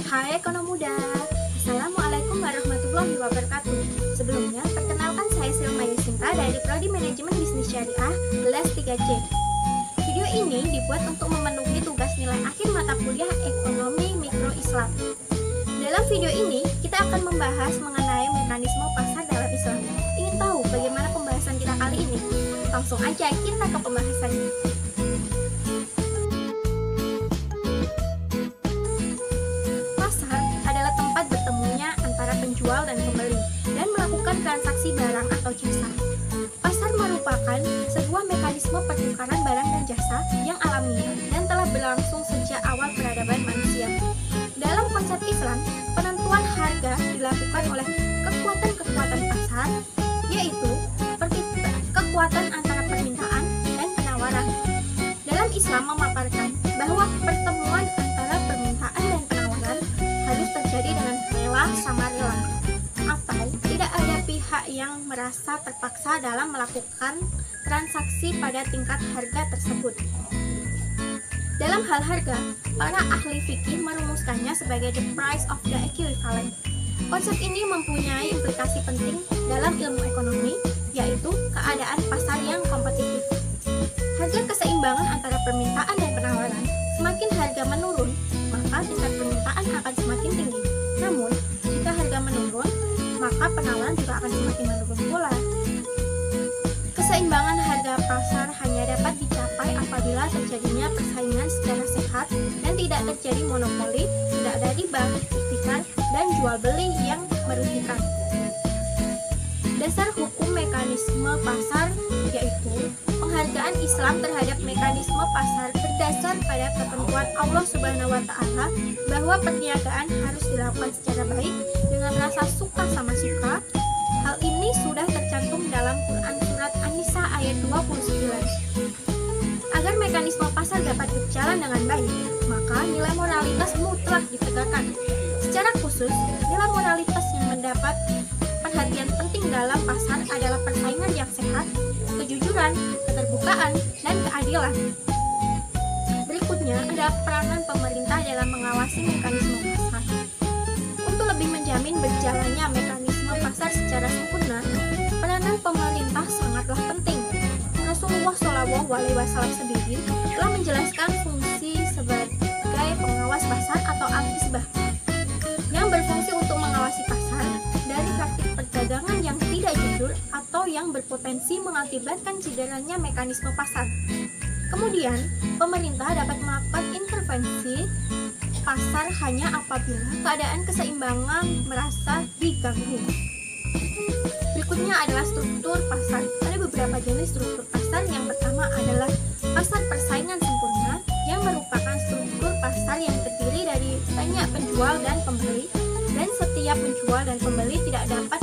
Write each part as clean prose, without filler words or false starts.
Hai Ekonom Muda, Assalamualaikum warahmatullahi wabarakatuh. Sebelumnya, perkenalkan saya Silma Yusinta dari Prodi Manajemen Bisnis Syariah, kelas 3C. Video ini dibuat untuk memenuhi tugas nilai akhir mata kuliah Ekonomi Mikro Islam. Dalam video ini, kita akan membahas mengenai mekanisme pasar dalam Islam. Ingin tahu bagaimana pembahasan kita kali ini? Langsung aja kita ke pembahasannya. Penjual dan pembeli dan melakukan transaksi barang atau jasa. Pasar merupakan sebuah mekanisme pertukaran barang dan jasa yang alamiah dan telah berlangsung sejak awal peradaban manusia. Dalam konsep Islam, penentuan harga dilakukan oleh kekuatan-kekuatan pasar, yaitu kekuatan antara permintaan dan penawaran. Dalam Islam memaparkan bahwa pertemuan antara permintaan dan penawaran harus terjadi dengan rela sama rela, atau tidak ada pihak yang merasa terpaksa dalam melakukan transaksi pada tingkat harga tersebut. Dalam hal harga, para ahli fikih merumuskannya sebagai the price of the equivalent. Konsep ini mempunyai implikasi penting dalam ilmu ekonomi, yaitu keadaan pasar yang kompetitif. Harga keseimbangan antara permintaan dan penawaran. Semakin harga menurun, maka tingkat permintaan akan semakin tinggi. Namun, jika harga menurun, maka penawaran juga akan semakin menurun pula. Keseimbangan harga pasar hanya dapat dicapai apabila terjadinya persaingan secara sehat dan tidak terjadi monopoli, tidak ada riba, ikhtikar, dan jual beli yang merugikan. Dasar hukum mekanisme pasar yaitu penghargaan Islam terhadap mekanisme pasar berdasar pada ketentuan Allah Subhanahu wa Ta'ala bahwa perniagaan harus dilakukan secara baik dengan rasa suka sama suka. Hal ini sudah tercantum dalam Quran surat An-Nisa ayat 29. Agar mekanisme pasar dapat berjalan dengan baik, maka nilai moralitas mutlak ditegakkan. Secara khusus, nilai moralitas yang mendapat perhatian penting dalam pasar adalah persaingan yang sehat, kejujuran, keterbukaan, dan keadilan. Berikutnya adalah peranan pemerintah dalam mengawasi mekanisme pasar. Untuk lebih menjamin berjalannya mekanisme pasar secara sempurna, peranan pemerintah sangatlah penting. Rasulullah SAW sendiri telah menjelaskan fungsi sebagai pengawas pasar atau al-hisbah yang berfungsi untuk mengawasi pasar dari praktik perdagangan yang tidak jujur atau yang berpotensi mengakibatkan cederanya mekanisme pasar. Kemudian, pemerintah dapat melakukan intervensi pasar hanya apabila keadaan keseimbangan merasa diganggu. Berikutnya adalah struktur pasar. Ada beberapa jenis struktur pasar. Yang pertama adalah pasar persaingan sempurna, yang merupakan struktur pasar yang terdiri dari banyak penjual dan pembeli, dan setiap penjual dan pembeli tidak dapat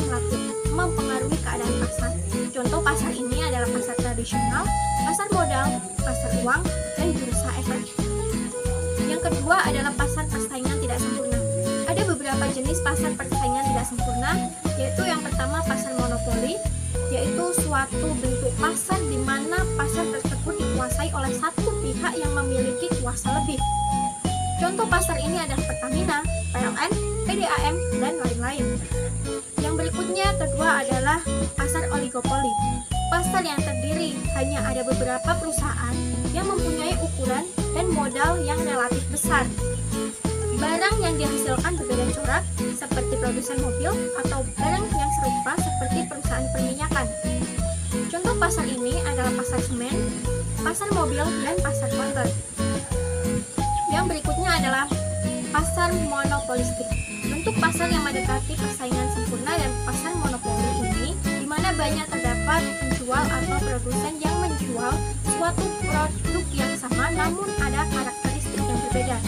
mempengaruhi keadaan pasar. Contoh pasar ini adalah pasar tradisional, pasar modal, pasar uang, dan bursa efek. Yang kedua adalah pasar persaingan tidak sempurna. Ada beberapa jenis pasar persaingan tidak sempurna, yaitu yang pertama pasar monopoli, yaitu suatu bentuk pasar di mana pasar tersebut dikuasai oleh satu pihak yang memiliki kuasa lebih. Contoh pasar ini adalah Pertamina, PLN, PDAM, dan lain-lain. Yang berikutnya kedua adalah pasar oligopoli. Pasar yang terdiri hanya ada beberapa perusahaan yang mempunyai ukuran dan modal yang relatif besar. Barang yang dihasilkan berbeda corak, seperti produsen mobil, atau barang yang serupa seperti perusahaan perminyakan. Contoh pasar ini adalah pasar semen, pasar mobil, dan pasar konter. Yang berikutnya adalah pasar monopolistik. Bentuk pasar yang mendekati persaingan sempurna dan pasar monopoli ini, di mana banyak terdapat penjual atau produsen yang menjual suatu produk yang sama namun ada karakteristik yang berbeda.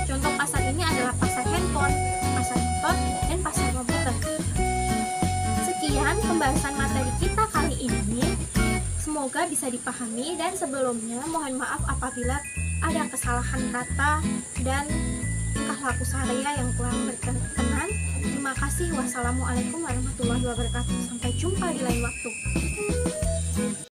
Contoh pasar ini adalah pasar handphone, pasar motor, dan pasar komputer. Sekian pembahasan materi kita kali ini. Semoga bisa dipahami, dan sebelumnya mohon maaf apabila ada kesalahan kata dan tingkah laku saya yang kurang berkenan. Terima kasih. Wassalamualaikum warahmatullahi wabarakatuh. Sampai jumpa di lain waktu.